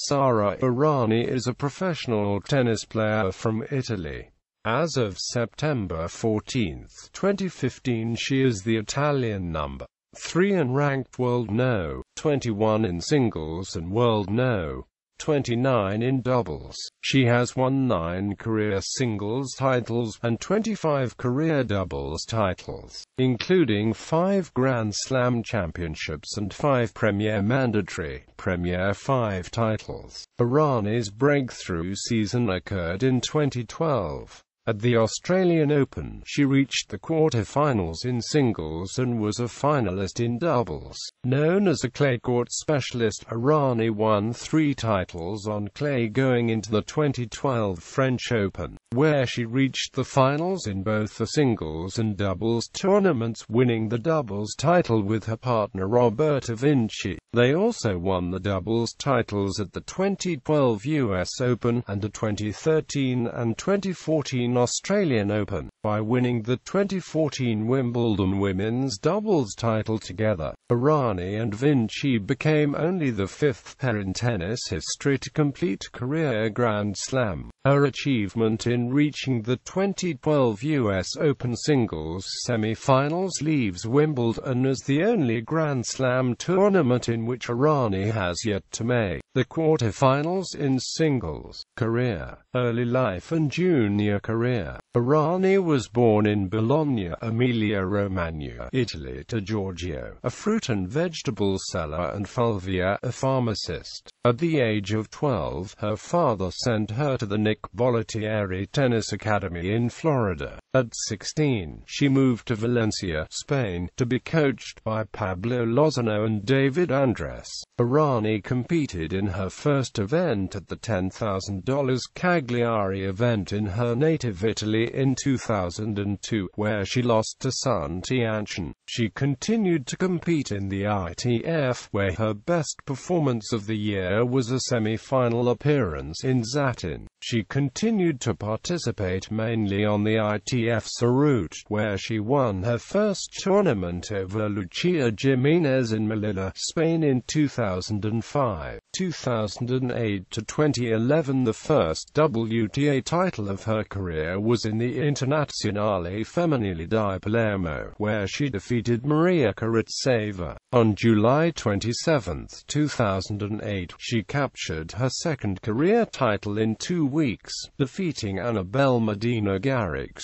Sara Errani is a professional tennis player from Italy. As of September 14, 2015, she is the Italian number 3 and ranked world No. 21 in singles and world No. 29 in doubles. She has won 9 career singles titles and 25 career doubles titles, including 5 Grand Slam championships and 5 Premier Mandatory Premier 5 titles. Errani's breakthrough season occurred in 2012. At the Australian Open, she reached the quarter-finals in singles and was a finalist in doubles. Known as a clay court specialist, Errani won 3 titles on clay going into the 2012 French Open, where she reached the finals in both the singles and doubles tournaments, winning the doubles title with her partner Roberta Vinci. They also won the doubles titles at the 2012 US Open and the 2013 and 2014 Australian Open, by winning the 2014 Wimbledon women's doubles title together. Errani and Vinci became only the 5th pair in tennis history to complete career Grand Slam. Her achievement in reaching the 2012 US Open singles semi-finals leaves Wimbledon as the only Grand Slam tournament in which Errani has yet to make the quarter-finals in singles. Career, early life and junior career. Errani was born in Bologna, Emilia-Romagna, Italy, to Giorgio, a fruit and vegetable seller, and Fulvia, a pharmacist. At the age of 12, her father sent her to the Nick Bollettieri Tennis Academy in Florida. At 16, she moved to Valencia, Spain, to be coached by Pablo Lozano and David Andres. Errani competed in her first event at the $10,000 Cagliari event in her native Italy in 2002, where she lost to Sun Tianchen. She continued to compete in the ITF, where her best performance of the year was a semi-final appearance in Zatin. She continued to participate mainly on the ITF circuit, where she won her first tournament over Lucia Jimenez in Melilla, Spain in 2005. 2008 to 2011, the first WTA title of her career was in the Internazionale Femminile di Palermo, where she defeated Maria Karatseeva. On July 27, 2008, she captured her second career title in 2 weeks, defeating Annabelle Medina Garrix.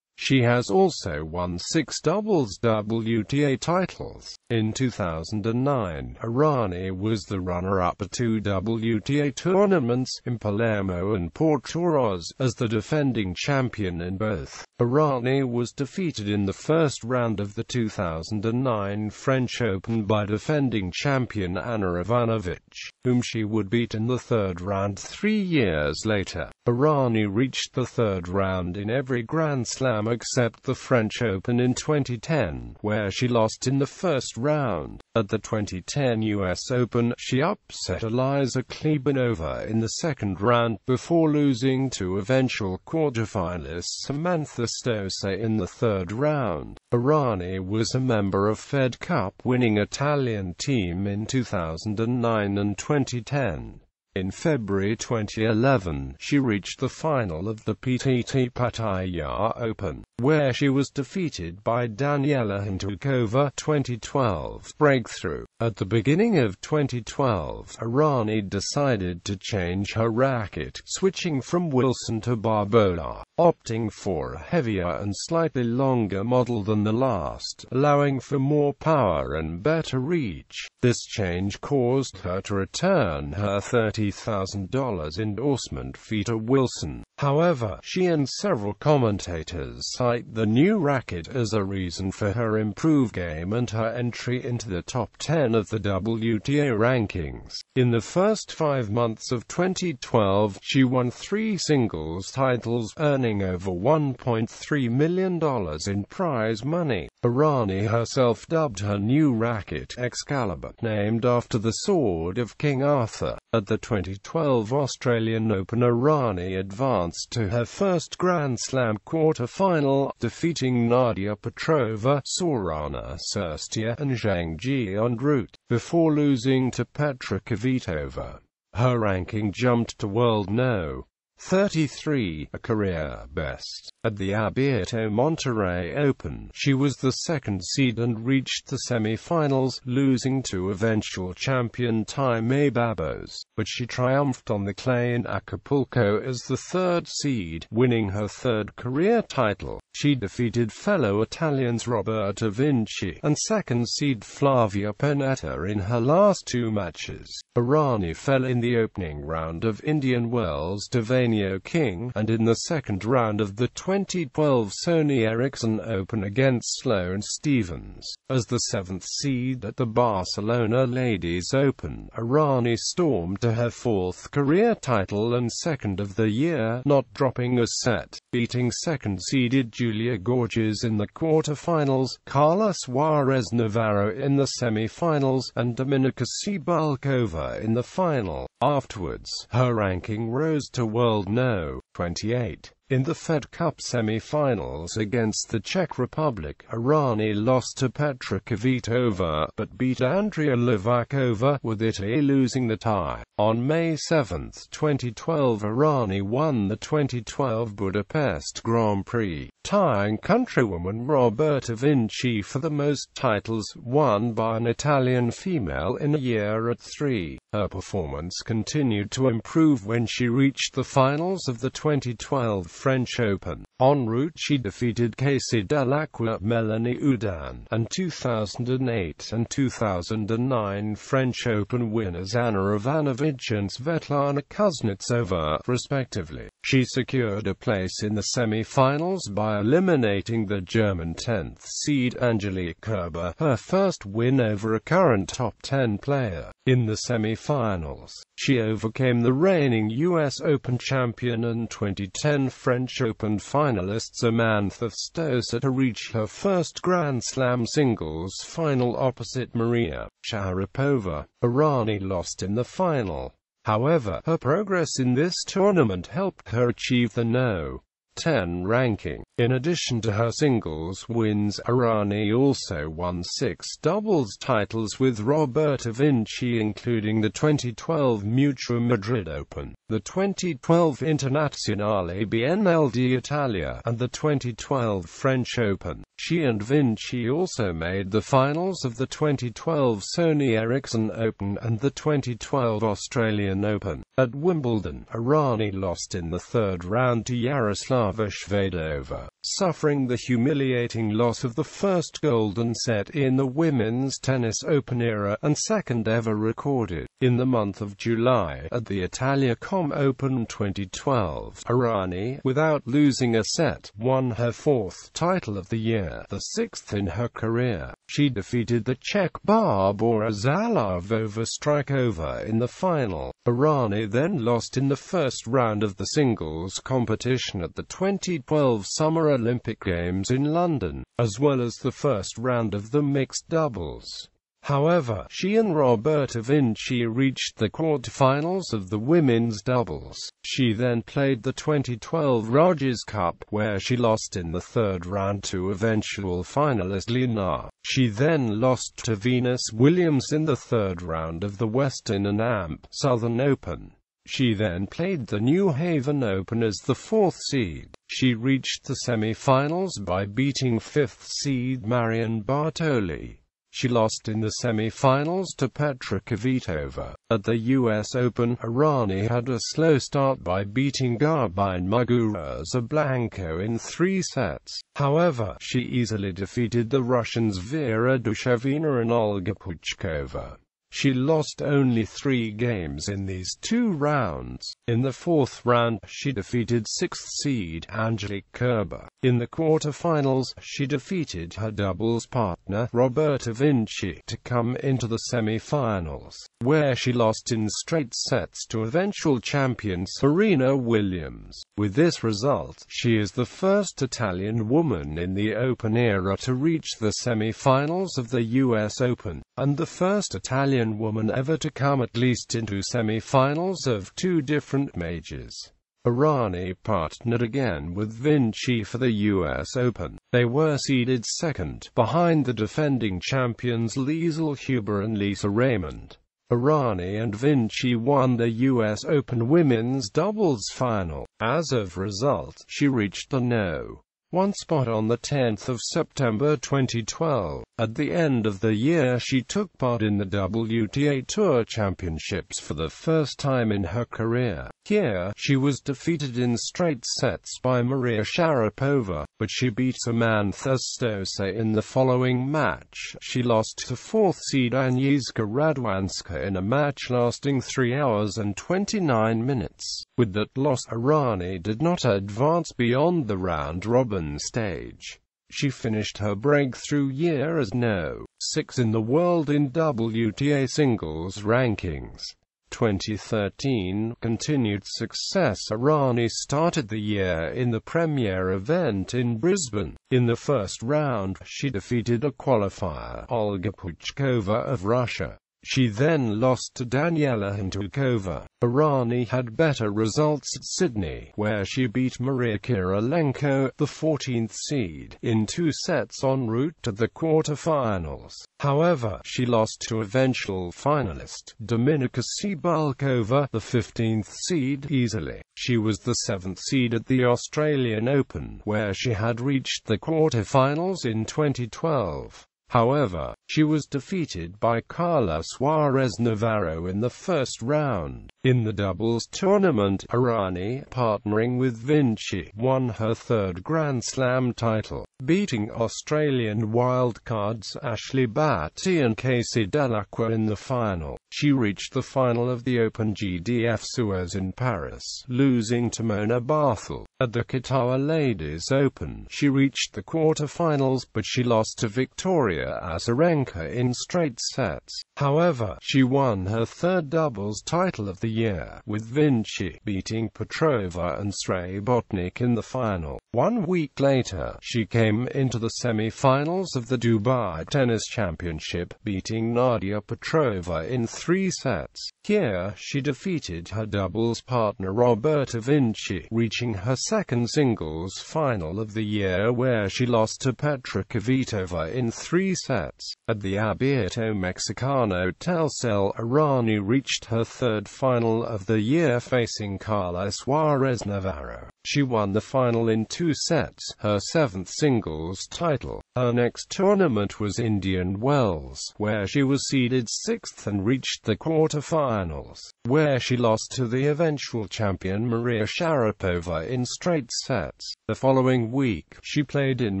She has also won 6 doubles WTA titles. In 2009, Errani was the runner-up at 2 WTA tournaments, in Palermo and Portoroz, as the defending champion in both. Errani was defeated in the first round of the 2009 French Open by defending champion Ana Ivanovic, whom she would beat in the third round 3 years later. Errani reached the third round in every Grand Slam except the French Open in 2010, where she lost in the first round. At the 2010 US Open, she upset Eliza Klebanova in the second round, before losing to eventual quarterfinalist Samantha Stosur in the third round. Errani was a member of Fed Cup winning Italian team in 2009 and 2010. In February 2011, she reached the final of the PTT Pattaya Open, where she was defeated by Daniela Hentukova. 2012 breakthrough. At the beginning of 2012, Errani decided to change her racket, switching from Wilson to Barbola, opting for a heavier and slightly longer model than the last, allowing for more power and better reach. This change caused her to return her $30,000 endorsement fee to Wilson. However, she and several commentators cite the new racket as a reason for her improved game and her entry into the top 10 of the WTA rankings. In the first 5 months of 2012, she won 3 singles titles, earning over $1.3 million in prize money. Errani herself dubbed her new racket Excalibur, named after the sword of King Arthur. At the 2012 Australian Open, Errani advanced to her first Grand Slam quarter-final, defeating Nadia Petrova, Sorana Cirstea and Zhang Ji en route, before losing to Petra Kvitova. her ranking jumped to world No. 33, a career best. At the Abierto Monterrey Open, she was the second seed and reached the semi-finals, losing to eventual champion Jaime Babos, but she triumphed on the clay in Acapulco as the third seed, winning her third career title. She defeated fellow Italians Roberta Vinci and second seed Flavia Pennetta in her last two matches. Errani fell in the opening round of Indian Wells to Vania King, and in the second round of the 2012 Sony Ericsson Open against Sloane Stephens. As the seventh seed at the Barcelona Ladies Open, Errani stormed to her fourth career title and second of the year, not dropping a set, beating second-seeded Julia Gorges in the quarter-finals, Carla Suarez Navarro in the semi-finals, and Dominika Cibulkova in the final. Afterwards, her ranking rose to world No. 28. In the Fed Cup semi-finals against the Czech Republic, Errani lost to Petra Kvitova, but beat Andrea Livakova, with Italy losing the tie. On May 7, 2012, Errani won the 2012 Budapest Grand Prix, tying countrywoman Roberta Vinci for the most titles won by an Italian female in a year at 3. Her performance continued to improve when she reached the finals of the 2012 French Open. En route she defeated Casey Delacroix, Melanie Oudin, and 2008 and 2009 French Open winners Anna Ivanovic and Svetlana Kuznetsova, respectively. She secured a place in the semi-finals by eliminating the German 10th seed Angelique Kerber, her first win over a current top 10 player. In the semi-finals, she overcame the reigning US Open champion and 2010 French Open finalist Samantha Stosur to reach her first Grand Slam singles final opposite Maria Sharapova. Errani lost in the final. However, her progress in this tournament helped her achieve the No. 10 ranking. In addition to her singles wins, Errani also won 6 doubles titles with Roberta Vinci, including the 2012 Mutua Madrid Open, the 2012 Internazionale Biennale d'Italia, and the 2012 French Open. She and Vinci also made the finals of the 2012 Sony Ericsson Open and the 2012 Australian Open. At Wimbledon, Errani lost in the third round to Yaroslava Shvedova, suffering the humiliating loss of the first golden set in the Women's Tennis Open era and second ever recorded. In the month of July, at the Italia.Com Open 2012, Errani, without losing a set, won her fourth title of the year, the sixth in her career. She defeated the Czech Barbora Zalávová-Strykova in the final. Errani then lost in the first round of the singles competition at the 2012 Summer Olympic Games in London, as well as the first round of the mixed doubles. However, she and Roberta Vinci reached the quarterfinals of the women's doubles. She then played the 2012 Rogers Cup, where she lost in the third round to eventual finalist Lina. She then lost to Venus Williams in the third round of the Western and Amp Southern Open. She then played the New Haven Open as the fourth seed. She reached the semi-finals by beating fifth seed Marion Bartoli. She lost in the semi-finals to Petra Kvitova. At the US Open, Errani had a slow start by beating Garbine Muguruza Blanco in 3 sets. However, she easily defeated the Russians Vera Dushevina and Olga Puchkova. She lost only 3 games in these 2 rounds. In the fourth round, she defeated 6th seed Angelique Kerber. In the quarterfinals, she defeated her doubles partner, Roberta Vinci, to come into the semi-finals, where she lost in straight sets to eventual champion Serena Williams. With this result, she is the first Italian woman in the Open era to reach the semi-finals of the US Open, and the first Italian woman ever to come at least into semi-finals of 2 different majors. Errani partnered again with Vinci for the US Open. They were seeded second, behind the defending champions Liesl Huber and Lisa Raymond. Errani and Vinci won the US Open women's doubles final. As of result, she reached the No. 1 spot on the 10th of September 2012. At the end of the year she took part in the WTA Tour Championships for the first time in her career. Here, she was defeated in straight sets by Maria Sharapova, but she beat Samantha Stosur in the following match. She lost to fourth seed Agnieszka Radwanska in a match lasting 3 hours and 29 minutes. With that loss, Errani did not advance beyond the round-robin stage. She finished her breakthrough year as No. 6 in the world in WTA singles rankings. 2013 continued success. Errani started the year in the premier event in Brisbane. In the first round, she defeated a qualifier, Olga Puchkova of Russia. She then lost to Daniela Hentukova. Errani had better results at Sydney, where she beat Maria Kirilenko, the 14th seed, in 2 sets en route to the quarter-finals. However, she lost to eventual finalist Dominika Cibulkova, the 15th seed, easily. She was the 7th seed at the Australian Open, where she had reached the quarter-finals in 2012. However, she was defeated by Carla Suarez Navarro in the first round. In the doubles tournament, Errani, partnering with Vinci, won her 3rd Grand Slam title, beating Australian wildcards Ashley Barty and Casey Delacroix in the final. She reached the final of the Open GDF Suez in Paris, losing to Mona Barthel. At the Qatar Ladies Open, she reached the quarter-finals, but she lost to Victoria Azarenka in straight sets. However, she won her 3rd doubles title of the year, with Vinci beating Petrova and Srebotnik in the final. 1 week later, she came into the semi-finals of the Dubai Tennis Championship, beating Nadia Petrova in 3 sets. Here, she defeated her doubles partner Roberta Vinci, reaching her 2nd singles final of the year, where she lost to Petra Kvitova in 3 sets. At the Abierto Mexicano Telcel, Errani reached her 3rd final of the year facing Carla Suarez Navarro. She won the final in 2 sets, her 7th singles title. Her next tournament was Indian Wells, where she was seeded 6th and reached the quarter-finals, where she lost to the eventual champion Maria Sharapova in straight sets. The following week, she played in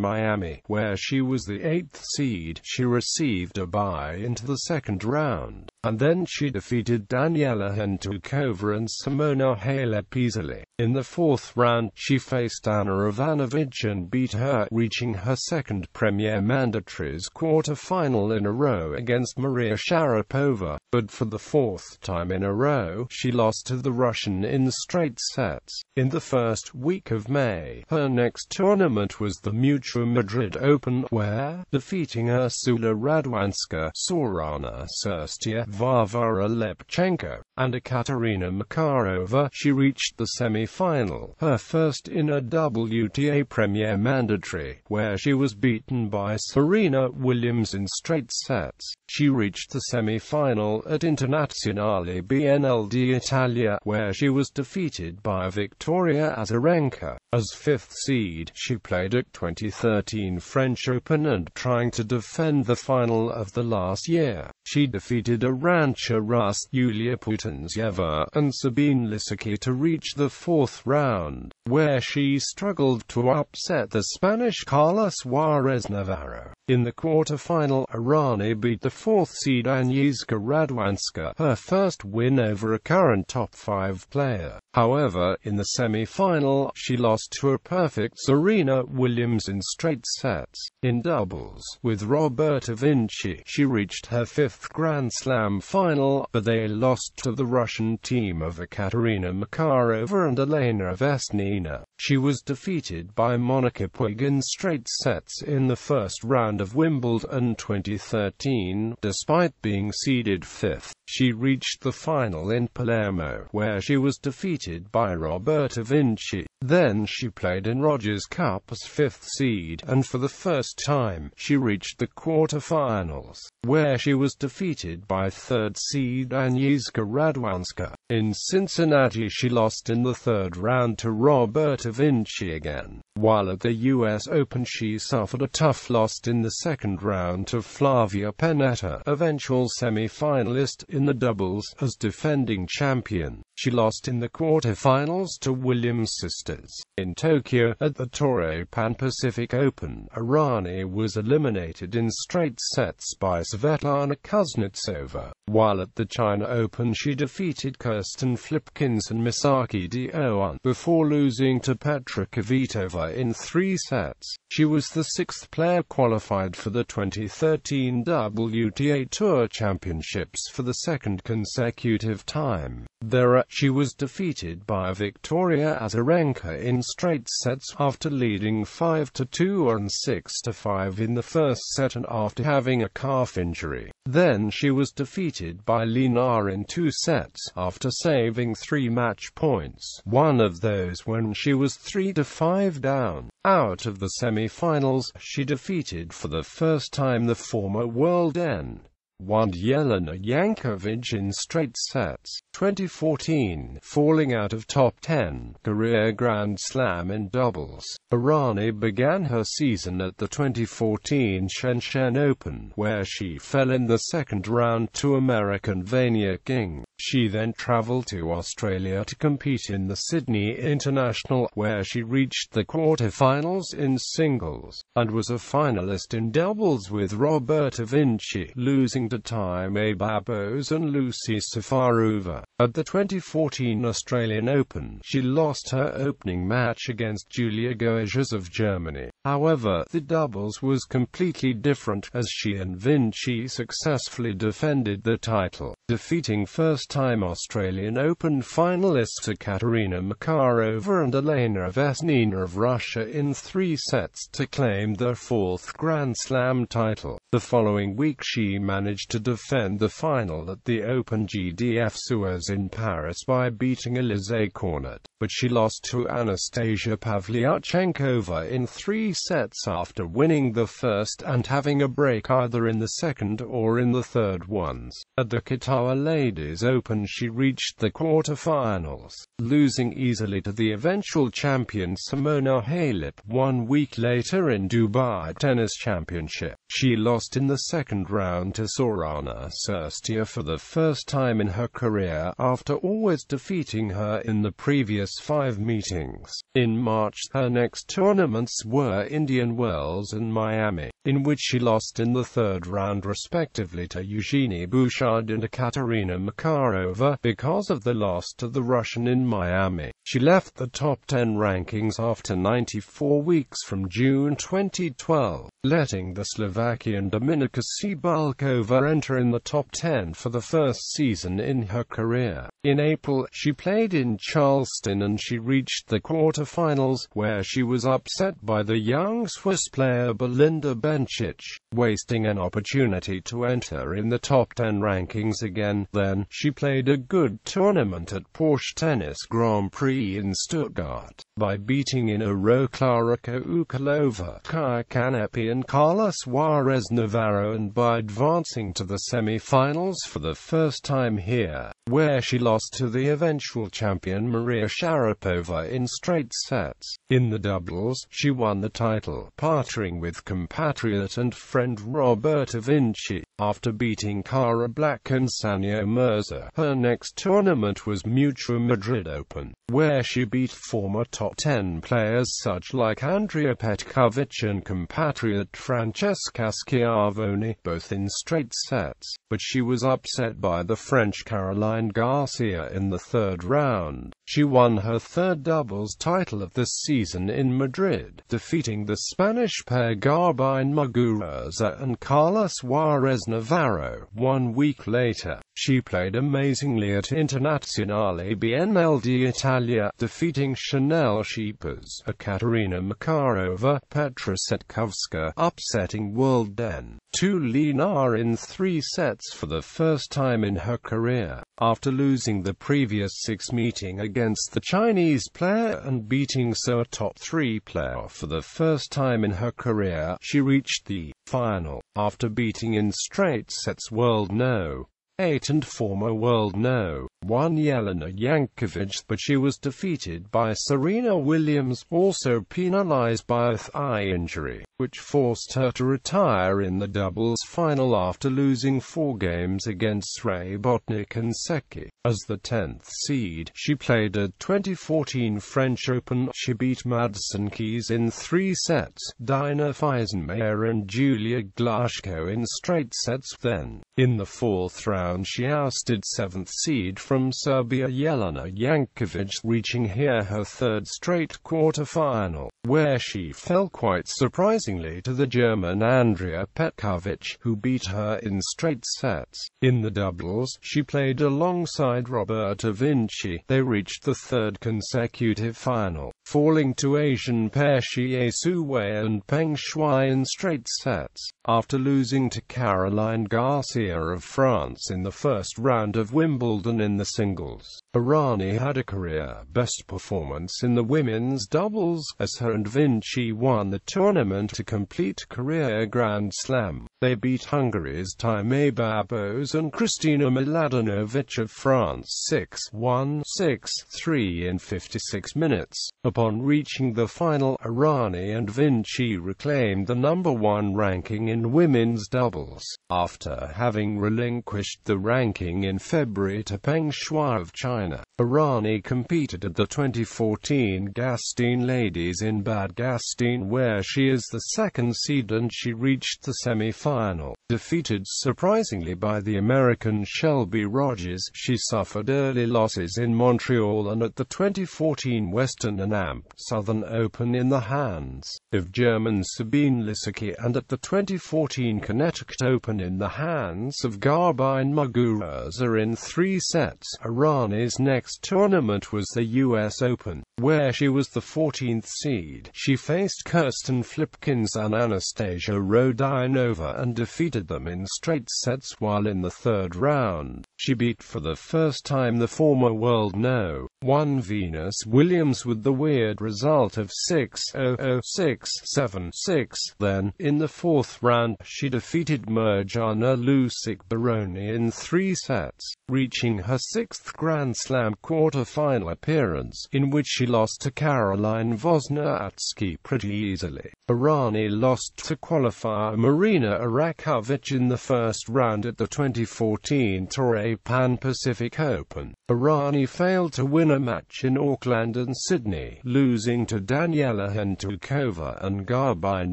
Miami, where she was the 8th seed. She received a bye into the 2nd round, and then she defeated Daniela Hentukova and Simona Halep easily. In the 4th round, she faced Anna Ivanovic and beat her, reaching her 2nd Premier Mandatories quarter-final in a row against Maria Sharapova, but for the 4th time in a row, she lost to the Russian in straight sets. In the first week of May, her next tournament was the Mutua Madrid Open, where, defeating Ursula Radwanska, Sorana Cirstea, Varvara Lepchenko, and Ekaterina Makarova, she reached the semi-final, her first in a WTA Premier Mandatory, where she was beaten by Serena Williams in straight sets. She reached the semi-final at Internazionale BNL d'Italia, where she was defeated by Victoria Azarenka. As 5th seed, she played at 2013 French Open and trying to defend the final of the last year. She defeated Arantxa Rus, Yulia Putintseva, and Sabine Lisicki to reach the 4th round, where she struggled to upset the Spanish Carla Suarez Navarro. In the quarter-final, Errani beat the 4th seed Agnieszka Radwanska, her first win over a current top 5 player. However, in the semi-final, she lost to a perfect Serena Williams in straight sets. In doubles, with Roberta Vinci, she reached her 5th Grand Slam final, but they lost to the Russian team of Ekaterina Makarova and Elena Vesnina. She was defeated by Monica Puig in straight sets in the first round of Wimbledon 2013. Despite being seeded 5th, she reached the final in Palermo, where she was defeated by Roberta Vinci. Then she played in Rogers Cup as 5th seed, and for the first time, she reached the quarterfinals, where she was defeated by 3rd seed Agnieszka Radwanska. In Cincinnati she lost in the 3rd round to Roberta Vinci again, while at the US Open she suffered a tough loss in the 2nd round to Flavia Pennetta, eventual semi-finalist in the doubles. As defending champion, she lost in the quarterfinals to Williams sisters. In Tokyo, at the Toray Pan-Pacific Open, Errani was eliminated in straight sets by Svetlana Kuznetsova, while at the China Open she defeated Kirsten Flipkins and Misaki Dioan, before losing to Petra Kvitova in 3 sets. She was the 6th player qualified for the 2013 WTA Tour Championships for the 2nd consecutive time. There, she was defeated by Victoria Azarenka in straight sets, after leading 5-2 and 6-5 in the first set and after having a calf injury. Then she was defeated by Li Na in 2 sets, after saving 3 match points, one of those when she was 3-5 down. Out of the semi-finals, she defeated for the first time the former world N. 1 Jelena Jankovic in straight sets. 2014, falling out of top 10 career Grand Slam in doubles. Errani began her season at the 2014 Shenzhen Open, where she fell in the 2nd round to American Vania King. She then traveled to Australia to compete in the Sydney International, where she reached the quarterfinals in singles, and was a finalist in doubles with Roberta Vinci, losing to Taimé Babos and Lucy Safarova. At the 2014 Australian Open, she lost her opening match against Julia Goeges of Germany. However, the doubles was completely different, as she and Vinci successfully defended the title, defeating first-time Australian Open finalists Ekaterina Makarova and Elena Vesnina of Russia in 3 sets to claim their 4th Grand Slam title. The following week she managed to defend the final at the Open GDF Suez in Paris by beating Alizé Cornet, but she lost to Anastasia Pavlyuchenkova in 3 sets after winning the first and having a break either in the 2nd or in the 3rd ones. At the Qatar Ladies Open she reached the quarterfinals, losing easily to the eventual champion Simona Halep 1 week later in Dubai Tennis Championship. She lost in the 2nd round to Sorana Cirstea for the first time in her career, after always defeating her in the previous 5 meetings. In March, her next tournaments were Indian Wells and Miami, in which she lost in the 3rd round respectively to Eugenie Bouchard and Ekaterina Makarova, because of the loss to the Russian in Miami. She left the top 10 rankings after 94 weeks from June 2012, letting the Slovakian Dominika Cibulkova enter in the top 10 for the first season in her career. In April, she played in Charleston and she reached the quarterfinals, where she was upset by the young Swiss player Belinda Bencic, wasting an opportunity to enter in the top 10 rankings again. Then, she played a good tournament at Porsche Tennis Grand Prix in Stuttgart, by beating in a row Klara Koukalova, Kaya Kanepi and Carla Suarez Navarro, and by advancing to the semi-finals for the first time here, where she lost to the eventual champion Maria Sharapova in straight sets. In the doubles, she won the title, partnering with compatriot and friend Roberta Vinci, after beating Cara Black and Sania Mirza. Her next tournament was Mutua Madrid Open, where she beat former top 10 players such like Andrea Petkovic and compatriot Francesca Schiavone, both in straight sets, but she was upset by the French Caroline Garcia in the 3rd round. She won her 3rd doubles title of the season in Madrid, defeating defeating the Spanish pair Garbiñe Muguruza and Carlos Suarez Navarro. 1 week later, she played amazingly at Internazionale Biennale d'Italia, defeating Chanel Scheepers, Katerina Makarova, Petra Setkovska, upsetting world No. 2 Lina in 3 sets for the first time in her career, after losing the previous 6 meeting against the Chinese player and beating a top 3 player for the first time in her career. She reached the final, after beating in straight sets world No. 8 and former world No. 1 Jelena Jankovic, but she was defeated by Serena Williams, also penalized by a thigh injury, which forced her to retire in the doubles final after losing 4 games against Botnik and Secchi. As the 10th seed, she played at 2014 French Open. She beat Madison Keys in 3 sets, Dinah Feisenmeyer and Julia Glashko in straight sets. Then, in the 4th round, she ousted 7th seed from Serbia Jelena Jankovic, reaching here her 3rd straight quarter-final, where she fell quite surprisingly to the German Andrea Petkovic, who beat her in straight sets. In the doubles, she played alongside Roberta Vinci. They reached the 3rd consecutive final, falling to Asian pair Xie Suwei and Peng Shuai in straight sets, after losing to Caroline Garcia of France in the 1st round of Wimbledon. In the singles, Errani had a career-best performance in the women's doubles, as her and Vinci won the tournament to complete career Grand Slam. They beat Hungary's Timea Babos and Kristina Mladenovic of France 6-1, 6-3 in 56 minutes. Upon reaching the final, Errani and Vinci reclaimed the #1 ranking in women's doubles, after having relinquished the ranking in February to Peng Shuai of China. Errani competed at the 2014 Gastein Ladies in Bad Gastein, where she is the 2nd seed, and she reached the semi-final. Defeated surprisingly by the American Shelby Rogers, she suffered early losses in Montreal and at the 2014 Western and Amp Southern Open in the hands of German Sabine Lisicki, and at the 2014 Connecticut Open in the hands of Garbiñe Muguruza in 3 sets. Errani's next tournament was the US Open, where she was the 14th seed. She faced Kirsten Flipkins and Anastasia Rodionova and defeated them in straight sets, while in the 3rd round, she beat for the first time the former world No. 1 Venus Williams with the weird result of 6-0, 6-7, 6. Then, in the 4th round, she defeated Mirjana Lucic Baroni in 3 sets, reaching her 6th Grand Slam quarter-final appearance, in which she lost to Caroline Wozniacki pretty easily. Errani lost to qualifier Marina Arakovic in the 1st round at the 2014 Torrey Pan-Pacific Open. Errani failed to win a match in Auckland and Sydney, losing to Daniela Hentukova and Garbiñe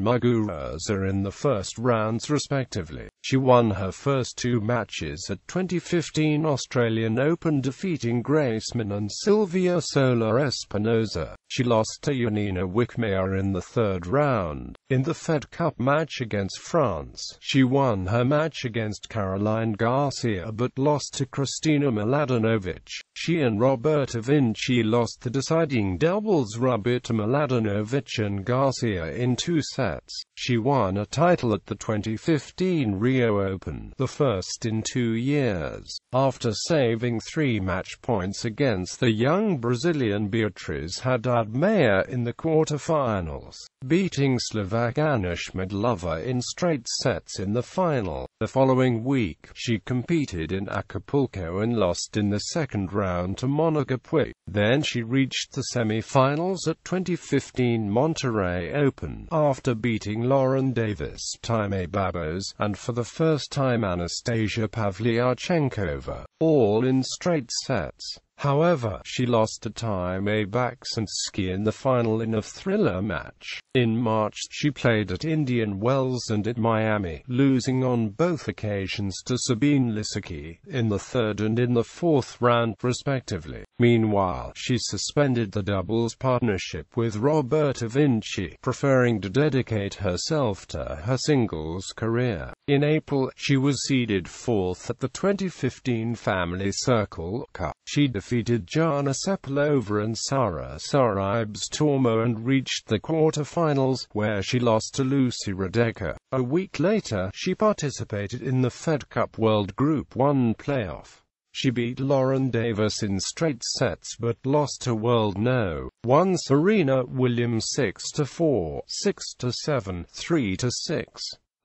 Muguruza in the 1st rounds respectively. She won her first 2 matches at 2015 Australian Open, defeating Grace Min and Silvia Sola Espinosa. She lost to Janina Wickmeyer in the 3rd round. In the Fed Cup match against France, she won her match against Caroline Garcia but lost to Kristina Mladenovic. She and Roberta Vinci lost the deciding doubles rubber to Mladenovic and Garcia in 2 sets. She won a title at the 2015 Rio Open, the first in 2 years, after saving 3 match points against the young Brazilian Beatriz Haddad Maia in the quarterfinals, beating Slovak Anna Schmidlova in straight sets in the final. The following week, she competed in Acapulco and lost in the 2nd round to Monica Puig. Then she reached the semi-finals at 2015 Monterrey Open, after beating Lauren Davis, Timea Babos, and for the first time Anastasia Pavlyuchenkova, all in straight sets. However, she lost to Timea Baksinski in the final in a thriller match. In March, she played at Indian Wells and at Miami, losing on both occasions to Sabine Lisicki, in the 3rd and in the 4th round respectively. Meanwhile, she suspended the doubles partnership with Roberta Vinci, preferring to dedicate herself to her singles career. In April, she was seeded fourth at the 2015 Family Circle Cup. She defeated Jana Sepulova and Sara Errani and reached the quarter-finals, where she lost to Lucy Radecka. A week later, she participated in the Fed Cup World Group 1 playoff. She beat Lauren Davis in straight sets but lost to World No. 1 Serena Williams 6-4, 6-7, 3-6.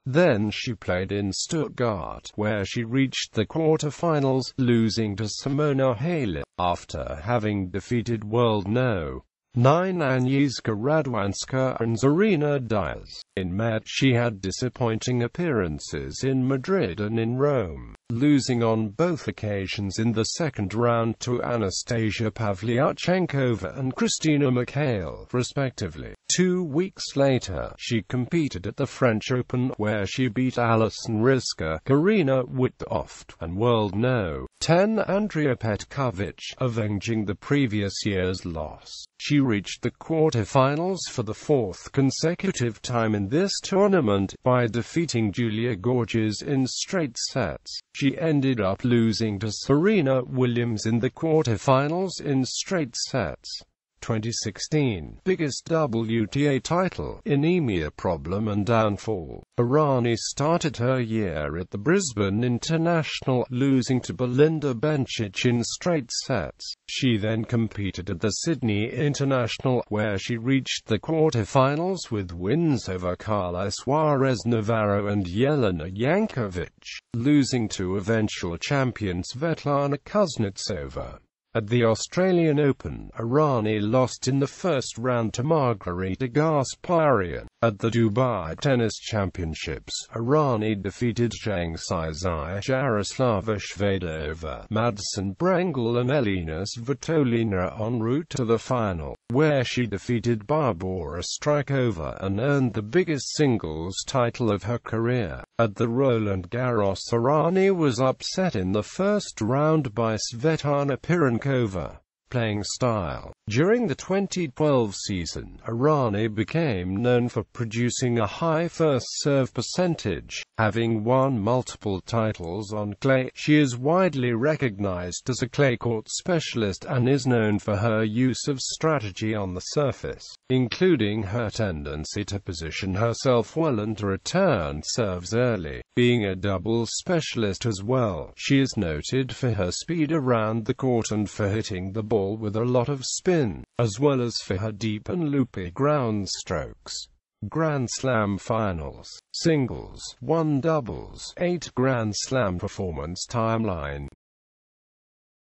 Then she played in Stuttgart, where she reached the quarter-finals, losing to Simona Halep, after having defeated World No. 9 Agnieszka Radwanska and Zarina Diaz. In May, she had disappointing appearances in Madrid and in Rome, losing on both occasions in the second round to Anastasia Pavlyuchenkova and Christina Mikhail, respectively. 2 weeks later, she competed at the French Open, where she beat Alison Riska, Karina Wittoft, and World No. 10 Andrea Petkovic, avenging the previous year's loss. She reached the quarterfinals for the fourth consecutive time in this tournament, by defeating Julia Gorges in straight sets. She ended up losing to Serena Williams in the quarterfinals in straight sets. 2016 biggest WTA title, anemia problem and downfall. Errani started her year at the Brisbane International, losing to Belinda Bencic in straight sets. She then competed at the Sydney International, where she reached the quarterfinals with wins over Carla Suarez Navarro and Yelena Yankovic, losing to eventual champion Svetlana Kuznetsova. At the Australian Open, Errani lost in the first round to Margarita Gasparyan. At the Dubai Tennis Championships, Errani defeated Zhang Saizai, Jaroslava Shvedova, Madison Brengel and Elina Svitolina en route to the final, where she defeated Barbora Strykova and earned the biggest singles title of her career. At the Roland Garros, Errani was upset in the first round by Svetlana Pironkova. Playing style. During the 2012 season, Errani became known for producing a high first serve percentage. Having won multiple titles on clay, she is widely recognized as a clay court specialist and is known for her use of strategy on the surface, including her tendency to position herself well and to return serves early. Being a doubles specialist as well, she is noted for her speed around the court and for hitting the ball with a lot of spin, as well as for her deep and loopy ground strokes. Grand Slam Finals, Singles, 1 Doubles, 8 Grand Slam Performance Timeline.